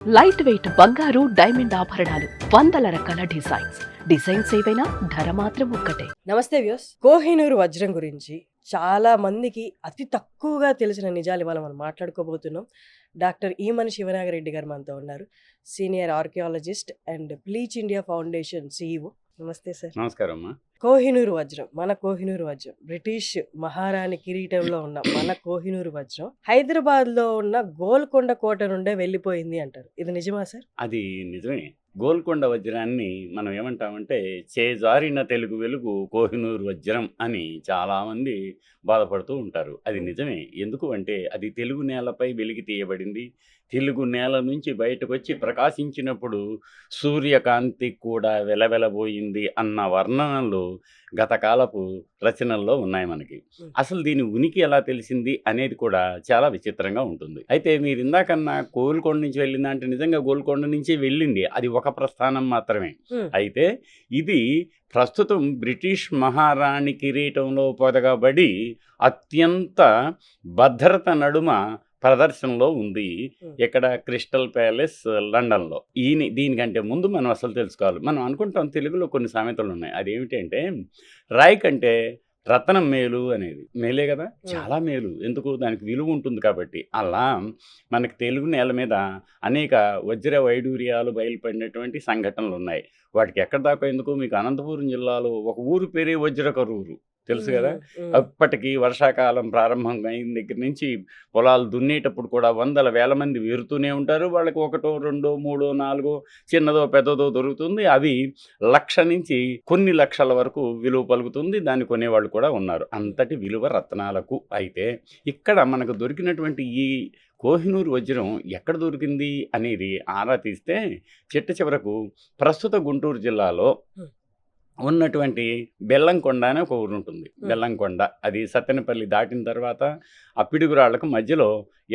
Light weight బంగారు diamond ఆభరణాలు, వందల రకాల డిజైన్స్ ఏవైనా ధర మాత్రం ఒక్కటే. నమస్తే వ్యూస్. కోహినూరు వజ్రం గురించి చాలా మందికి అతి తక్కువగా తెలిసిన నిజాలు ఇవాళ మనం మాట్లాడుకోబోతున్నాం. డాక్టర్ ఈమని శివనాగరెడ్డి గారు మనతో ఉన్నారు. Senior archaeologist and bleach India foundation CEO. నమస్తే సార్. నమస్కారం అమ్మా. కోహినూరు వజ్రం, మన కోహినూరు వజ్రం, బ్రిటిష్ మహారాణి కిరీటంలో ఉన్న మన కోహినూరు వజ్రం హైదరాబాద్ లో ఉన్న గోల్కొండ కోట నుండే వెళ్ళిపోయింది అంటారు. ఇది నిజమా సార్? అది నిజమే. గోల్కొండ వజ్రాన్ని మనం ఏమంటామంటే చేజారిన తెలుగు వెలుగు కోహినూరు వజ్రం అని చాలామంది బాధపడుతూ ఉంటారు. అది నిజమే. ఎందుకు అంటే అది తెలుగు నేలపై వెలికి తీయబడింది. తెలుగు నేల నుంచి బయటకు వచ్చి ప్రకాశించినప్పుడు సూర్యకాంతి కూడా వెలవెలబోయింది అన్న వర్ణనలు గతకాలపు రచనల్లో ఉన్నాయి మనకి. అసలు దీని ఉనికి ఎలా తెలిసింది అనేది కూడా చాలా విచిత్రంగా ఉంటుంది. అయితే మీరు ఇందాకన్నా గోల్కొండ నుంచి వెళ్ళిందంటే నిజంగా గోల్కొండ నుంచి వెళ్ళింది. అది ఒక ప్రస్థానం మాత్రమే. అయితే ఇది ప్రస్తుతం బ్రిటిష్ మహారాణి కిరీటంలో పొదగబడి అత్యంత భద్రత నడుమ ప్రదర్శనలో ఉంది. ఇక్కడ క్రిస్టల్ ప్యాలెస్ లండన్లో. దీనికంటే ముందు మనం అసలు తెలుసుకోవాలి. మనం అనుకుంటాం తెలుగులో కొన్ని సామెతలు ఉన్నాయి. అదేమిటంటే రాయి కంటే రత్నం మేలు అనేది. మేలే కదా, చాలా మేలు. ఎందుకు? దానికి విలువ ఉంటుంది కాబట్టి. అలా మనకి తెలుగు నేల మీద అనేక వజ్ర వైడూర్యాలు బయలుపడినటువంటి సంఘటనలు ఉన్నాయి. వాటికి ఎక్కడ దాకా ఎందుకు, మీకు అనంతపురం జిల్లాలో ఒక ఊరు పేరే వజ్రకరూరు తెలుసు కదా. అప్పటికి వర్షాకాలం ప్రారంభం అయిన దగ్గర నుంచి పొలాలు దున్నేటప్పుడు కూడా వందల వేల మంది వేరుతూనే ఉంటారు. వాళ్ళకి ఒకటో రెండో మూడో నాలుగో చిన్నదో పెద్దదో దొరుకుతుంది. అవి 1,00,000 నుంచి కొన్ని లక్షల వరకు విలువ పలుకుతుంది. దాన్ని కొనేవాళ్ళు కూడా ఉన్నారు. అంతటి విలువ రత్నాలకు. అయితే ఇక్కడ మనకు దొరికినటువంటి ఈ కోహినూరు వజ్రం ఎక్కడ దొరికింది అనేది ఆరా తీస్తే చిట్ట చివరకు ప్రస్తుత గుంటూరు జిల్లాలో ఉన్నటువంటి బెల్లంకొండ అని ఒక ఊరు ఉంటుంది. బెల్లంకొండ అది సత్తెనపల్లి దాటిన తర్వాత ఆ పిడుగురాళ్లకు మధ్యలో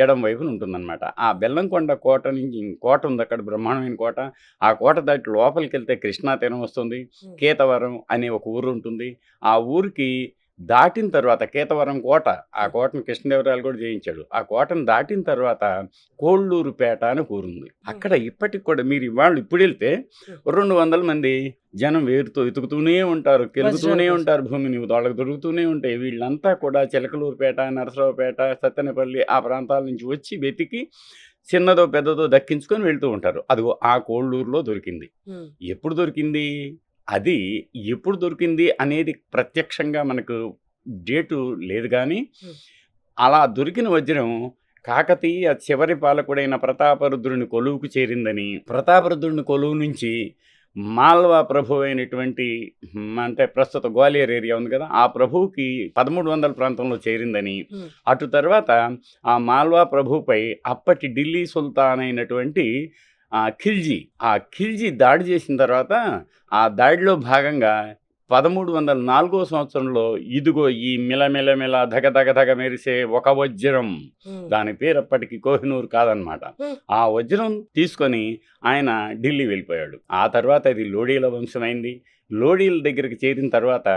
ఎడం వైపున ఉంటుందన్నమాట. ఆ బెల్లంకొండ కోట నుంచి కోట ఉంది అక్కడ, బ్రహ్మాండమైన కోట. ఆ కోట దాటి లోపలికి వెళ్తే కృష్ణా తీరం వస్తుంది. కేతవరం అనే ఒక ఊరు ఉంటుంది. ఆ ఊరికి దాటిన తర్వాత కేతవరం కోట, ఆ కోటను కృష్ణదేవరాయలు కూడా జయించాడు. ఆ కోటను దాటిన తర్వాత కోళ్ళూరుపేట అని ఊరుంది. అక్కడ ఇప్పటికి కూడా మీరు ఇవాళ ఇప్పుడు వెళ్తే 200 మంది జనం వేరుతో వెతుకుతూనే ఉంటారు, కెలుగుతూనే ఉంటారు భూమిని. వాళ్ళకి దొరుకుతూనే ఉంటాయి. వీళ్ళంతా కూడా చిలకలూరుపేట, నరసరావుపేట, సత్తెనపల్లి ఆ ప్రాంతాల నుంచి వచ్చి వెతికి చిన్నదో పెద్దదో దక్కించుకొని వెళ్తూ ఉంటారు. అదిగో ఆ కోళ్ళూరులో దొరికింది. ఎప్పుడు దొరికింది? అది ఎప్పుడు దొరికింది అనేది ప్రత్యక్షంగా మనకు డేటు లేదు. కానీ అలా దొరికిన వజ్రం కాకతీయ చివరి పాలకుడైన ప్రతాపరుద్రుని కొలువుకు చేరిందని, ప్రతాపరుద్రుని కొలువు నుంచి మాల్వా ప్రభు అయినటువంటి అంటే ప్రస్తుత గ్వాలియర్ ఏరియా ఉంది కదా, ఆ ప్రభువుకి 1300 ప్రాంతంలో చేరిందని, అటు తర్వాత ఆ మాల్వా ప్రభుపై అప్పటి ఢిల్లీ సుల్తాన్ అయినటువంటి ఖిల్జీ దాడి చేసిన తర్వాత ఆ దాడిలో భాగంగా 1304వ సంవత్సరంలో ఇదిగో ఈ మిలమిలమిల ధగ మెరిసే ఒక వజ్రం, దాని పేరు అప్పటికి కోహినూరు కాదనమాట. ఆ వజ్రం తీసుకొని ఆయన ఢిల్లీ వెళ్ళిపోయాడు. ఆ తర్వాత ఇది లోడీల వంశమైంది. లోడీల దగ్గరికి చేరిన తర్వాత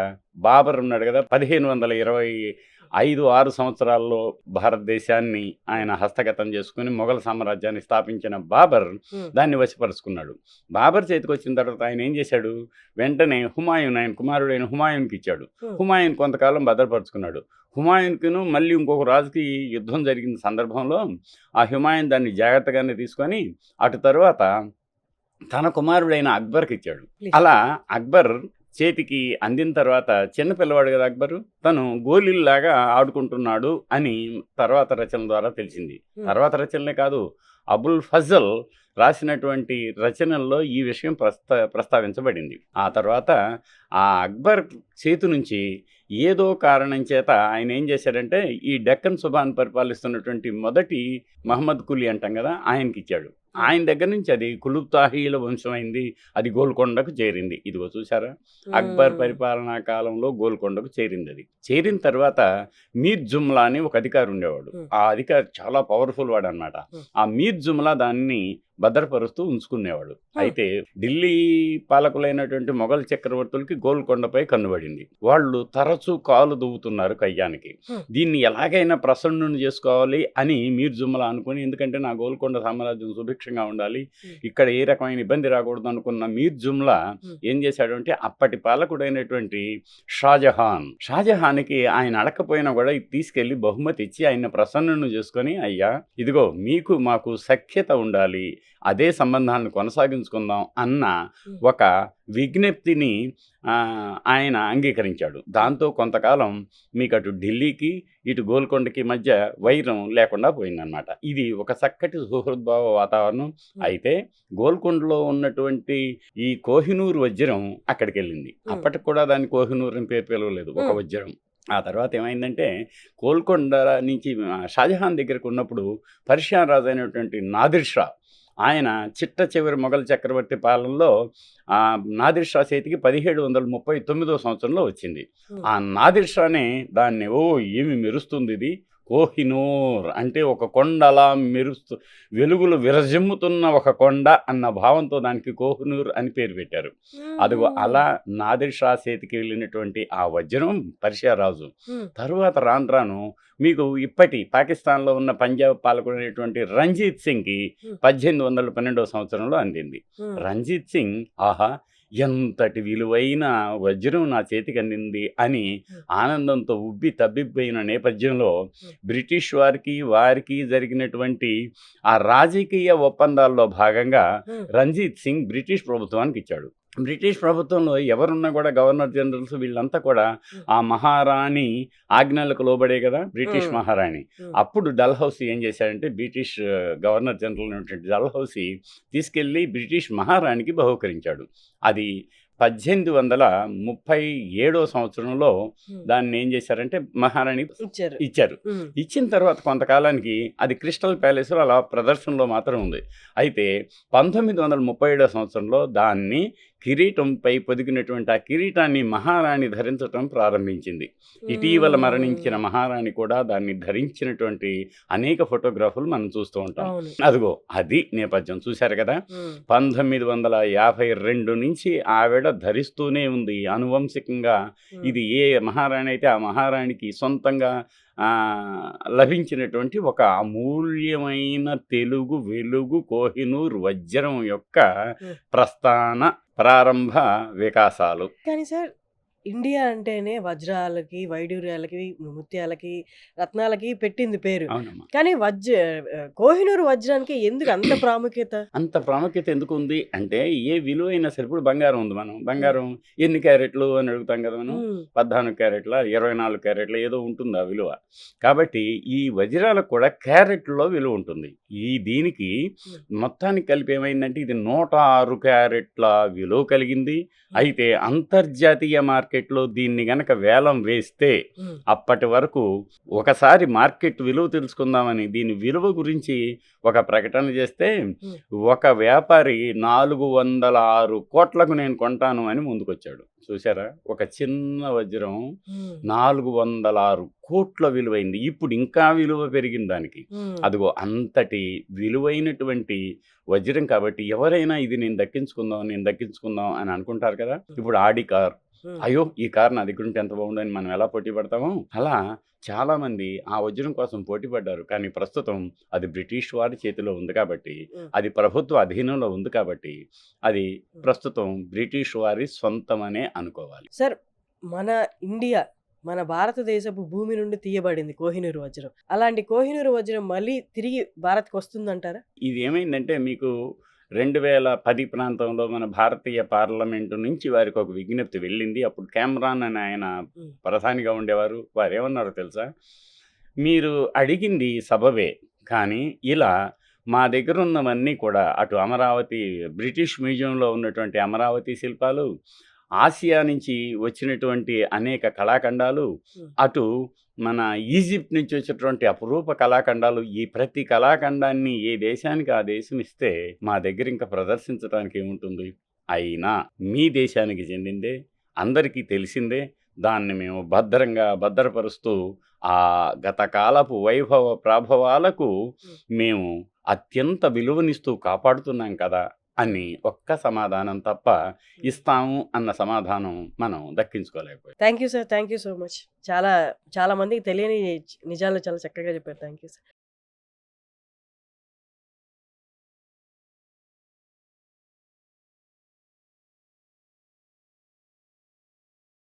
బాబర్ ఉన్నాడు కదా, 1525-6 సంవత్సరాల్లో భారతదేశాన్ని ఆయన హస్తగతం చేసుకుని మొఘల్ సామ్రాజ్యాన్ని స్థాపించిన బాబర్ దాన్ని వశపరుచుకున్నాడు. బాబర్ చేతికి వచ్చిన తర్వాత ఆయన ఏం చేశాడు? వెంటనే హుమాయూన్, ఆయన కుమారుడైన హుమాయూన్కి ఇచ్చాడు. హుమాయూన్ కొంతకాలం భద్రపరుచుకున్నాడు. హుమాయూన్కిను మళ్ళీ ఇంకొక రాజుకి యుద్ధం జరిగిన సందర్భంలో ఆ హుమాయూన్ దాన్ని జాగ్రత్తగానే తీసుకొని అటు తర్వాత తన కుమారుడైన అక్బర్కి ఇచ్చాడు. అలా అక్బర్ చేతికి అందిన తర్వాత చిన్న పిల్లవాడు కదా అక్బరు, తను గోలీల్లాగా ఆడుకుంటున్నాడు అని తర్వాత రచనల ద్వారా తెలిసింది. తర్వాత రచనలే కాదు, అబుల్ ఫజల్ రాసినటువంటి రచనల్లో ఈ విషయం ప్రస్తావించబడింది. ఆ తర్వాత ఆ అక్బర్ చేతి నుంచి ఏదో కారణం చేత ఆయన ఏం చేశాడంటే ఈ డెక్కన్ సుబాన్ పరిపాలిస్తున్నటువంటి మొదటి మహమ్మద్ కులీ అంటాం కదా, ఆయనకి ఇచ్చాడు. ఆయన దగ్గర నుంచి అది కులుబ్తాహీల వంశమైంది. అది గోల్కొండకు చేరింది. ఇదిగో చూసారా, అక్బర్ పరిపాలనా కాలంలో గోల్కొండకు చేరింది. అది చేరిన తర్వాత మీర్ జుమ్లా అని ఒక అధికారి ఉండేవాడు. ఆ అధికారి చాలా పవర్ఫుల్ వాడు అనమాట. ఆ మీర్ జుమ్లా దాన్ని భద్రపరుస్తూ ఉంచుకునేవాడు. అయితే ఢిల్లీ పాలకులైనటువంటి మొఘల్ చక్రవర్తులకి గోల్కొండపై కన్నుబడింది. వాళ్ళు తరచూ కాలు దువ్వుతున్నారు కయ్యానికి. దీన్ని ఎలాగైనా ప్రసన్నుని చేసుకోవాలి అని మీర్ జుమ్మలా అనుకుని, ఎందుకంటే నా గోల్కొండ సామ్రాజ్యం సుభిక్షంగా ఉండాలి, ఇక్కడ ఏ రకమైన ఇబ్బంది రాకూడదు అనుకున్న మీర్ జుమ్లా ఏం చేశాడు అంటే అప్పటి పాలకుడైనటువంటి షాజహాన్కి ఆయన అడకపోయినా కూడా ఇది తీసుకెళ్లి బహుమతి ఇచ్చి ఆయన ప్రసన్నుని చేసుకొని, అయ్యా ఇదిగో మీకు మాకు సఖ్యత ఉండాలి, అదే సంబంధాలను కొనసాగించుకుందాం అన్న ఒక విజ్ఞప్తిని ఆయన అంగీకరించాడు. దాంతో కొంతకాలం మీకు అటు ఢిల్లీకి ఇటు గోల్కొండకి మధ్య వైరం లేకుండా పోయిందనమాట. ఇది ఒక చక్కటి సుహృద్భావ వాతావరణం. అయితే గోల్కొండలో ఉన్నటువంటి ఈ కోహినూర్ వజ్రం అక్కడికి వెళ్ళింది. అప్పటికి కూడా దాన్ని కోహినూర్ అని పేరు పిలవలేదు, ఒక వజ్రం. ఆ తర్వాత ఏమైందంటే గోల్కొండ నుంచి షాజహాన్ దగ్గరకు ఉన్నప్పుడు పర్షియన్ రాజు అయినటువంటి నాదిర్ షా, ఆయన చిట్ట చివరి మొఘల్ చక్రవర్తి పాలనలో నాదిర్ షా చేతికి 1739వ సంవత్సరంలో వచ్చింది. ఆ నాదిర్ షానే దాన్ని ఏమి మెరుస్తుంది ఇది, కోహినూర్ అంటే ఒక కొండ అలా మెరుస్తూ వెలుగులు విరజిమ్ముతున్న ఒక కొండ అన్న భావంతో దానికి కోహినూర్ అని పేరు పెట్టారు. అదిగో అలా నాదిర్ షా చేతికి వెళ్ళినటువంటి ఆ వజ్రం పర్షియా రాజు తరువాత రాను రాను మీకు ఇప్పటి పాకిస్తాన్లో ఉన్న పంజాబ్ పాలకుడైనటువంటి రంజిత్ సింగ్కి 1812వ సంవత్సరంలో అందింది. రంజిత్ సింగ్ ఆహా ఎంతటి విలువైన వజ్రం నా చేతికి అందింది అని ఆనందంతో ఉబ్బి తబ్బిబ్బైన నేపథ్యంలో బ్రిటిష్ వారికి జరిగినటువంటి ఆ రాజకీయ ఒప్పందాల్లో భాగంగా రంజిత్ సింగ్ బ్రిటిష్ ప్రభుత్వానికి ఇచ్చాడు. బ్రిటిష్ ప్రభుత్వంలో ఎవరున్నా కూడా గవర్నర్ జనరల్స్ వీళ్ళంతా కూడా ఆ మహారాణి ఆజ్ఞలకు లోబడే కదా, బ్రిటిష్ మహారాణి. అప్పుడు డల్హౌసీ ఏం చేశాడంటే బ్రిటిష్ గవర్నర్ జనరల్ అయినటువంటి డల్హౌసీ తీసుకెళ్ళి బ్రిటిష్ మహారాణికి బహూకరించాడు. అది 1837వ సంవత్సరంలో దాన్ని ఏం చేశారంటే మహారాణి ఇచ్చారు. ఇచ్చిన తర్వాత కొంతకాలానికి అది క్రిస్టల్ ప్యాలెస్లో అలా ప్రదర్శనలో మాత్రం ఉంది. అయితే 1937వ సంవత్సరంలో దాన్ని కిరీటంపై పొదిగినటువంటి ఆ కిరీటాన్ని మహారాణి ధరించడం ప్రారంభించింది. ఇటీవల మరణించిన మహారాణి కూడా దాన్ని ధరించినటువంటి అనేక ఫోటోగ్రాఫ్లు మనం చూస్తూ ఉంటాం. అదిగో అది నేపథ్యం చూశారు కదా. 1952 నుంచి ఆవిడ ధరిస్తూనే ఉంది అనువంశికంగా. ఇది ఏ మహారాణి అయితే ఆ మహారాణికి సొంతంగా లభించినటువంటి ఒక అమూల్యమైన తెలుగు వెలుగు కోహినూర్ వజ్రం యొక్క ప్రస్థాన ప్రారంభ వికాసాలు. కానీ సార్ ఇండియా అంటేనే వజ్రాలకి, వైడూర్యాలకి, ముత్యాలకి, రత్నాలకి పెట్టింది పేరు. కానీ కోహినూర్ వజ్రానికి ఎందుకు అంత ప్రాముఖ్యత? అంత ప్రాముఖ్యత ఎందుకు ఉంది అంటే ఏ విలువైనా సరే, ఇప్పుడు బంగారం ఉంది, మనం బంగారం ఎన్ని క్యారెట్లు అని అడుగుతాం కదా, మనం 14 క్యారెట్ల 24 క్యారెట్ల ఏదో ఉంటుంది ఆ విలువ. కాబట్టి ఈ వజ్రాలకు కూడా క్యారెట్లో విలువ ఉంటుంది. దీనికి మొత్తానికి కలిపి ఏమైందంటే ఇది 106 క్యారెట్ల విలువ కలిగింది. అయితే అంతర్జాతీయ మార్కెట్లో దీన్ని గనక వేలం వేస్తే అప్పటి వరకు ఒకసారి మార్కెట్ విలువ తెలుసుకుందామని దీని విలువ గురించి ఒక ప్రకటన చేస్తే ఒక వ్యాపారి 406 కోట్లకు నేను కొంటాను అని ముందుకొచ్చాడు. చూసారా, ఒక చిన్న వజ్రం 406 కోట్ల విలువైంది. ఇప్పుడు ఇంకా విలువ పెరిగింది దానికి. అదిగో అంతటి విలువైనటువంటి వజ్రం. కాబట్టి ఎవరైనా ఇది నేను దక్కించుకుందాం అని అనుకుంటారు కదా. ఇప్పుడు ఆడి కార్, అయ్యో ఈ కార్ నా దగ్గర ఉంటే ఎంత బాగుండని మనం ఎలా పోటీ పడతామో అలా చాలామంది ఆ వజ్రం కోసం పోటీ పడ్డారు. కానీ ప్రస్తుతం అది బ్రిటిష్ వారి చేతిలో ఉంది కాబట్టి, అది ప్రభుత్వ అధీనంలో ఉంది కాబట్టి అది ప్రస్తుతం బ్రిటిష్ వారి సొంతమనే అనుకోవాలి. సార్, మన ఇండియా, మన భారతదేశపు భూమి నుండి తీయబడింది కోహినూర్ వజ్రం. అలాంటి కోహినూర్ వజ్రం మళ్ళీ తిరిగి భారత్కి వస్తుందంటారా? ఇది ఏమైందంటే మీకు 2010 ప్రాంతంలో మన భారతీయ పార్లమెంటు నుంచి వారికి ఒక విజ్ఞప్తి వెళ్ళింది. అప్పుడు కెమెరాన్ అని ఆయన ప్రధానిగా ఉండేవారు. వారు ఏమన్నారో తెలుసా, మీరు అడిగింది సబబే, కానీ ఇలా మా దగ్గర ఉన్నవన్నీ కూడా అటు అమరావతి బ్రిటిష్ మ్యూజియంలో ఉన్నటువంటి అమరావతి శిల్పాలు, ఆసియా నుంచి వచ్చినటువంటి అనేక కళాఖండాలు, అటు మన ఈజిప్ట్ నుంచి వచ్చేటువంటి అపురూప కళాఖండాలు, ఈ ప్రతి కళాఖండాన్ని ఏ దేశానికి ఆ దేశం ఇస్తే మా దగ్గర ఇంకా ప్రదర్శించడానికి ఏముంటుంది? అయినా మీ దేశానికి చెందిందే, అందరికీ తెలిసిందే, దాన్ని మేము భద్రపరుస్తూ ఆ గత కాలపు వైభవ ప్రాభవాలకు మేము అత్యంత విలువనిస్తూ కాపాడుతున్నాం కదా అని ఒక్క సమాధానం తప్ప ఇస్తాము అన్న సమాధానం మనం దక్కించుకోలేకపోయాం. Thank you sir, thank you so much. చాలా చాలా మందికి తెలియని నిజాలు చాలా చక్కగా చెప్పారు. Thank you sir.